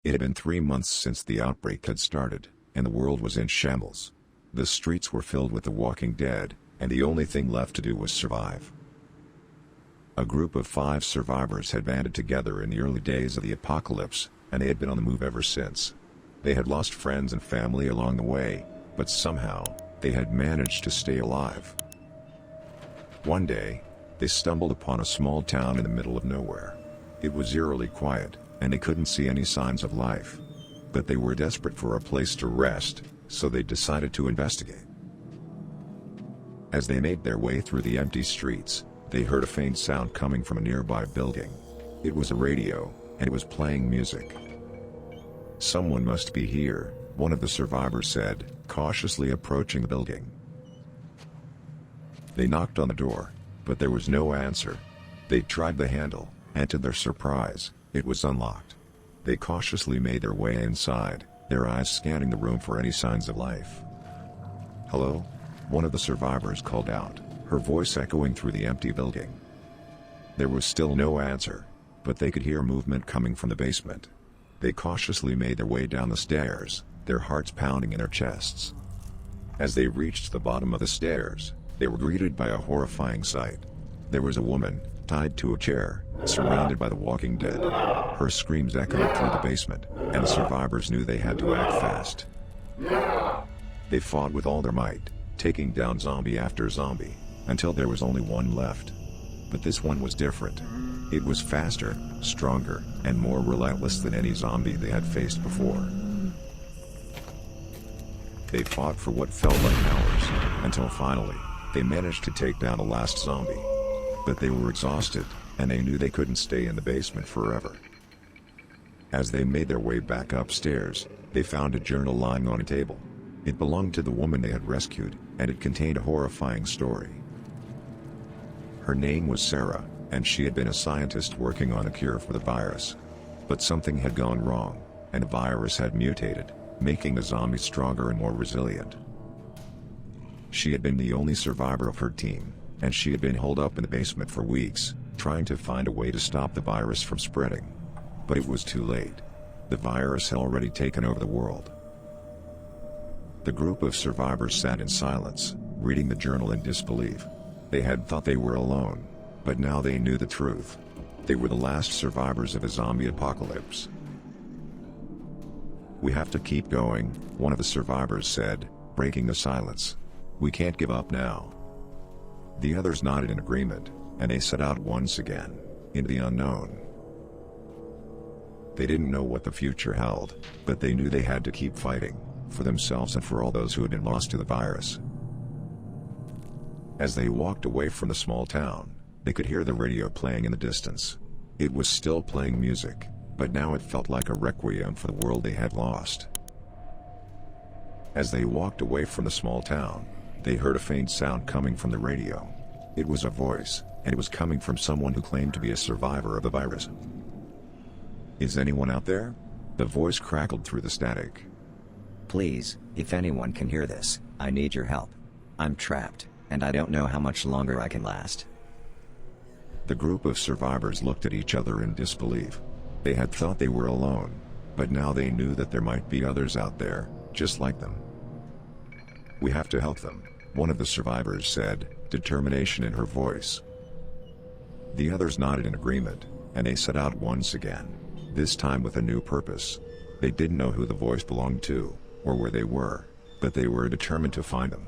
It had been 3 months since the outbreak had started, and the world was in shambles. The streets were filled with the walking dead, and the only thing left to do was survive. A group of 5 survivors had banded together in the early days of the apocalypse, and they had been on the move ever since. They had lost friends and family along the way, but somehow, they had managed to stay alive. One day, they stumbled upon a small town in the middle of nowhere. It was eerily quiet, and they couldn't see any signs of life. But they were desperate for a place to rest, so they decided to investigate. As they made their way through the empty streets, they heard a faint sound coming from a nearby building. It was a radio, and it was playing music. "Someone must be here," one of the survivors said, cautiously approaching the building. They knocked on the door, but there was no answer. They tried the handle, and to their surprise, it was unlocked. They cautiously made their way inside, their eyes scanning the room for any signs of life. "Hello?" one of the survivors called out, her voice echoing through the empty building. There was still no answer, but they could hear movement coming from the basement. They cautiously made their way down the stairs, their hearts pounding in their chests. As they reached the bottom of the stairs, they were greeted by a horrifying sight. There was a woman, tied to a chair, surrounded by the walking dead. Her screams echoed through the basement, and the survivors knew they had to act fast. They fought with all their might, taking down zombie after zombie, until there was only one left. But this one was different. It was faster, stronger, and more relentless than any zombie they had faced before. They fought for what felt like hours, until finally, they managed to take down the last zombie. But they were exhausted, and they knew they couldn't stay in the basement forever. As they made their way back upstairs, they found a journal lying on a table. It belonged to the woman they had rescued, and it contained a horrifying story. Her name was Sarah, and she had been a scientist working on a cure for the virus. But something had gone wrong, and the virus had mutated, making the zombies stronger and more resilient. She had been the only survivor of her team, and she had been holed up in the basement for weeks, trying to find a way to stop the virus from spreading. But it was too late. The virus had already taken over the world. The group of survivors sat in silence, reading the journal in disbelief. They had thought they were alone, but now they knew the truth. They were the last survivors of a zombie apocalypse. "We have to keep going," one of the survivors said, breaking the silence. "We can't give up now." The others nodded in agreement, and they set out once again, into the unknown. They didn't know what the future held, but they knew they had to keep fighting, for themselves and for all those who had been lost to the virus. As they walked away from the small town, they could hear the radio playing in the distance. It was still playing music, but now it felt like a requiem for the world they had lost. As they walked away from the small town, they heard a faint sound coming from the radio. It was a voice, and it was coming from someone who claimed to be a survivor of the virus. "Is anyone out there?" The voice crackled through the static. "Please, if anyone can hear this, I need your help. I'm trapped, and I don't know how much longer I can last." The group of survivors looked at each other in disbelief. They had thought they were alone, but now they knew that there might be others out there, just like them. "We have to help them," one of the survivors said, determination in her voice. The others nodded in agreement, and they set out once again, this time with a new purpose. They didn't know who the voice belonged to, or where they were, but they were determined to find them.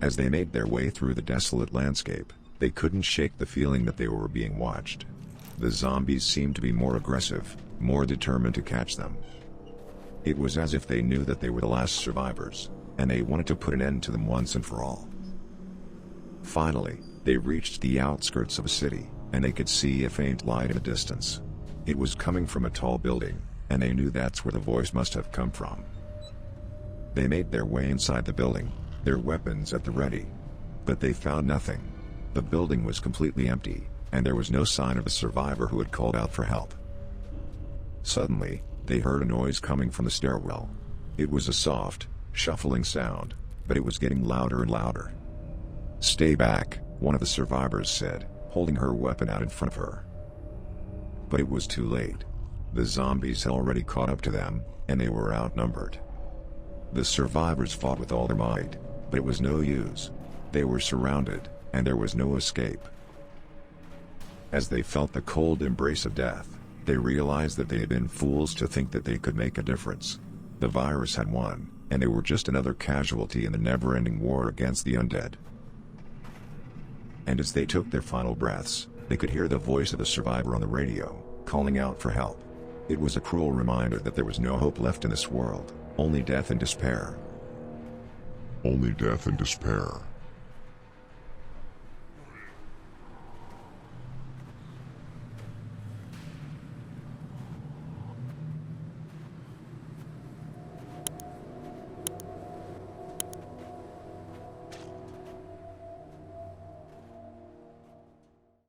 As they made their way through the desolate landscape, they couldn't shake the feeling that they were being watched. The zombies seemed to be more aggressive, more determined to catch them. It was as if they knew that they were the last survivors, and they wanted to put an end to them once and for all. Finally, they reached the outskirts of a city, and they could see a faint light in the distance. It was coming from a tall building, and they knew that's where the voice must have come from. They made their way inside the building, their weapons at the ready. But they found nothing. The building was completely empty, and there was no sign of a survivor who had called out for help. Suddenly, they heard a noise coming from the stairwell. It was a soft, shuffling sound, but it was getting louder and louder. "Stay back," one of the survivors said, holding her weapon out in front of her. But it was too late. The zombies had already caught up to them, and they were outnumbered. The survivors fought with all their might, but it was no use. They were surrounded, and there was no escape. As they felt the cold embrace of death, they realized that they had been fools to think that they could make a difference. The virus had won, and they were just another casualty in the never-ending war against the undead. And as they took their final breaths, they could hear the voice of the survivor on the radio, calling out for help. It was a cruel reminder that there was no hope left in this world, only death and despair. Only death and despair.